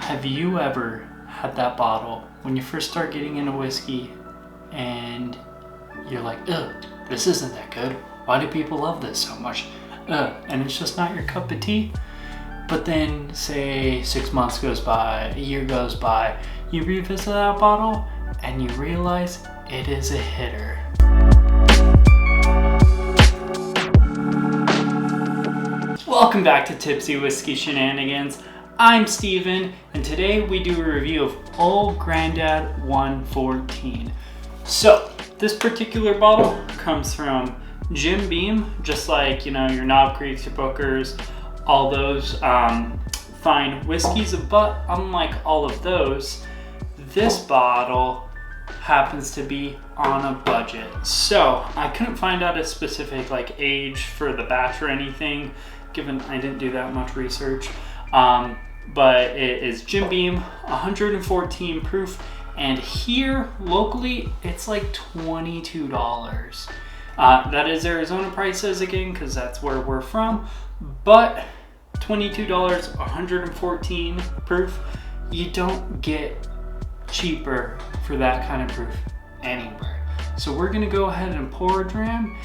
Have you ever had that bottle when you first start getting into whiskey and you're like, ugh, this isn't that good. Why do people love this so much? Ugh, and it's just not your cup of tea? But then, say 6 months goes by, a year goes by, you revisit that bottle and you realize it is a hitter. Welcome back to Tipsy Whiskey Shenanigans. I'm Steven, and today we do a review of Old Grandad 114. So, this particular bottle comes from Jim Beam, just like, your Knob Creeks, your Bookers, all those fine whiskeys, but unlike all of those, this bottle happens to be on a budget. So, I couldn't find out a specific age for the batch or anything, given I didn't do that much research. But it is Jim Beam, 114 proof, and here locally it's like $22. That is Arizona prices again, because that's where we're from, but $22, 114 proof, you don't get cheaper for that kind of proof anywhere. So we're gonna go ahead and pour a dram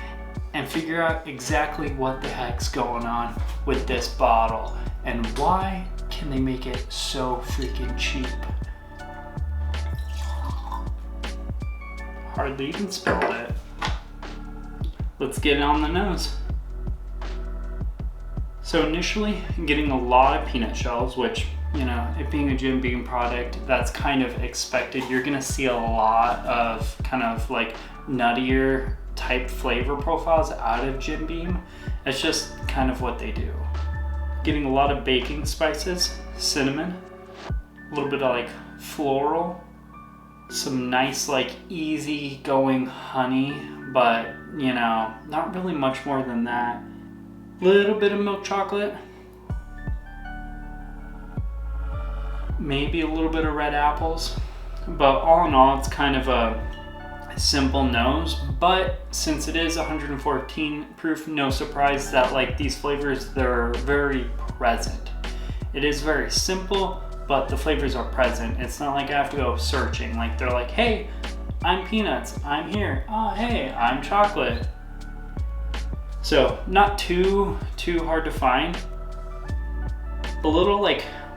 and figure out exactly what the heck's going on with this bottle and why can they make it so freaking cheap. Hardly even spilled it. Let's get it on the nose. So initially, I'm getting a lot of peanut shells, which, it being a Jim Beam product, that's kind of expected. You're gonna see a lot of kind of nuttier type flavor profiles out of Jim Beam. It's just kind of what they do. Getting a lot of baking spices, cinnamon, a little bit of floral, some nice easy going honey, but not really much more than that. Little bit of milk chocolate, maybe a little bit of red apples, but all in all it's kind of a simple nose. But since it is 114 proof, no surprise that these flavors, they're very present. It is very simple, but the flavors are present. It's not like I have to go searching. They're like, hey, I'm peanuts, I'm here. Oh, hey, I'm chocolate. So not too hard to find. A little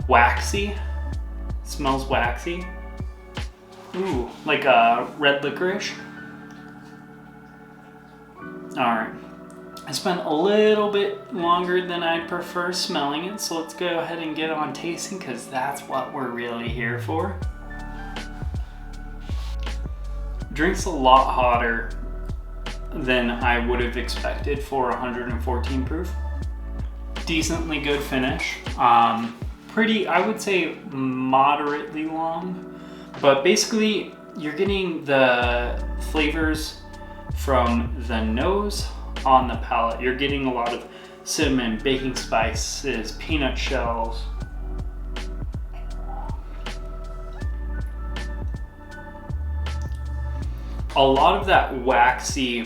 waxy. Smells waxy. Ooh, like a red licorice. Alright, I spent a little bit longer than I'd prefer smelling it, so let's go ahead and get on tasting, because that's what we're really here for. Drink's a lot hotter than I would have expected for 114 proof. Decently good finish. Pretty, I would say moderately long. But basically, you're getting the flavors from the nose on the palate. You're getting a lot of cinnamon, baking spices, peanut shells. A lot of that waxy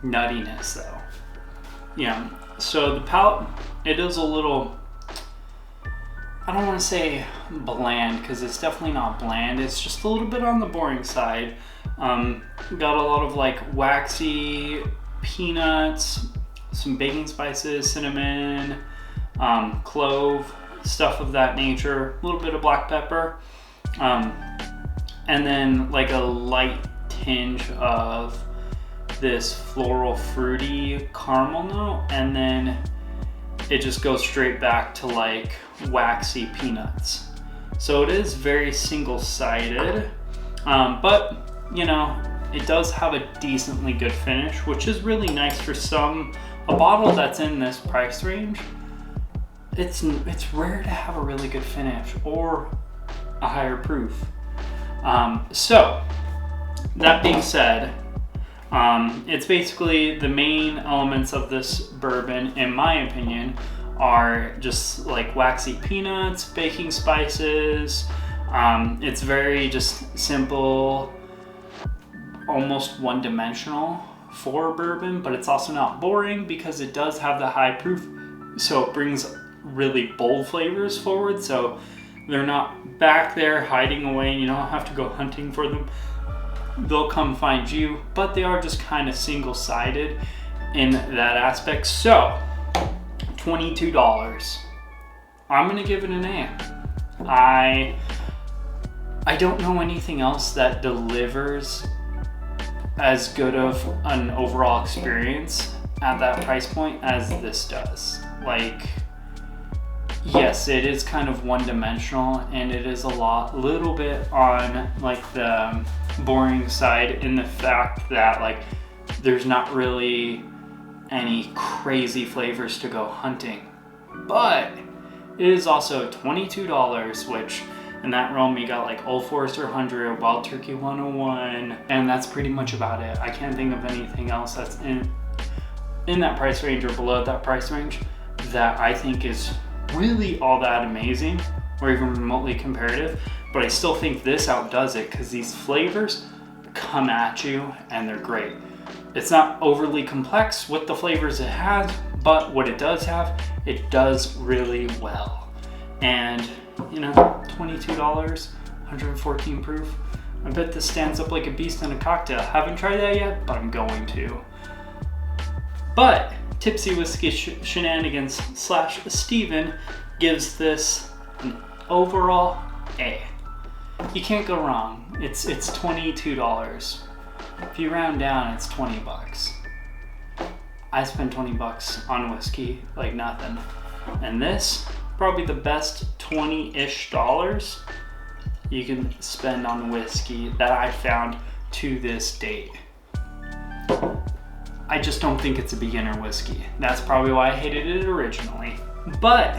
nuttiness though. Yeah, so the palate, it is a little, I don't want to say bland, because it's definitely not bland. It's just a little bit on the boring side. Got a lot of waxy peanuts, some baking spices, cinnamon, clove, stuff of that nature. A little bit of black pepper, and then a light tinge of this floral fruity caramel note, and then it just goes straight back to waxy peanuts. So it is very single-sided, but it does have a decently good finish, which is really nice for a bottle that's in this price range. It's rare to have a really good finish or a higher proof. So that being said, it's basically the main elements of this bourbon, in my opinion, are just waxy peanuts, baking spices. It's very just simple, almost one-dimensional for bourbon, but it's also not boring because it does have the high proof, so it brings really bold flavors forward. So They're not back there hiding away and you don't have to go hunting for them. They'll come find you, but they are just kind of single-sided in that aspect. So, $22. I'm gonna give it an A. I don't know anything else that delivers as good of an overall experience at that price point as this does. Like, yes, it is kind of one-dimensional, and it is little bit on like the boring side in the fact that like there's not really any crazy flavors to go hunting. But it is also $22, which in that realm you got like Old Forester 100, Wild Turkey 101, and that's pretty much about it. I can't think of anything else that's in that price range or below that price range that I think is really all that amazing or even remotely comparative. But I still think this outdoes it because these flavors come at you and they're great. It's not overly complex with the flavors it has, but what it does have, it does really well. And you know, $22, 114 proof. I bet this stands up like a beast in a cocktail. Haven't tried that yet, but I'm going to. But Tipsy Whiskey Shenanigans / Steven gives this an overall A. You can't go wrong. It's $22. If you round down, it's 20 bucks. I spent 20 bucks on whiskey like nothing. And this, probably the best $20-ish you can spend on whiskey that I found to this date. I just don't think it's a beginner whiskey. That's probably why I hated it originally. But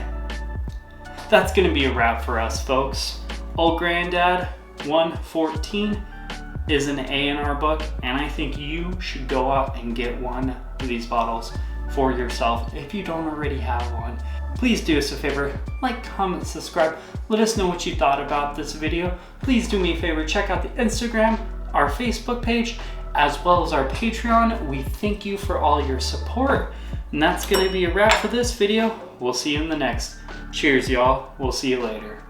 that's gonna be a wrap for us, folks. Old Grandad 114 is an A in our book, and I think you should go out and get one of these bottles for yourself if you don't already have one. Please do us a favor, like, comment, subscribe. Let us know what you thought about this video. Please do me a favor, check out the Instagram, our Facebook page, as well as our Patreon. We thank you for all your support. And that's gonna be a wrap for this video. We'll see you in the next. Cheers, y'all. We'll see you later.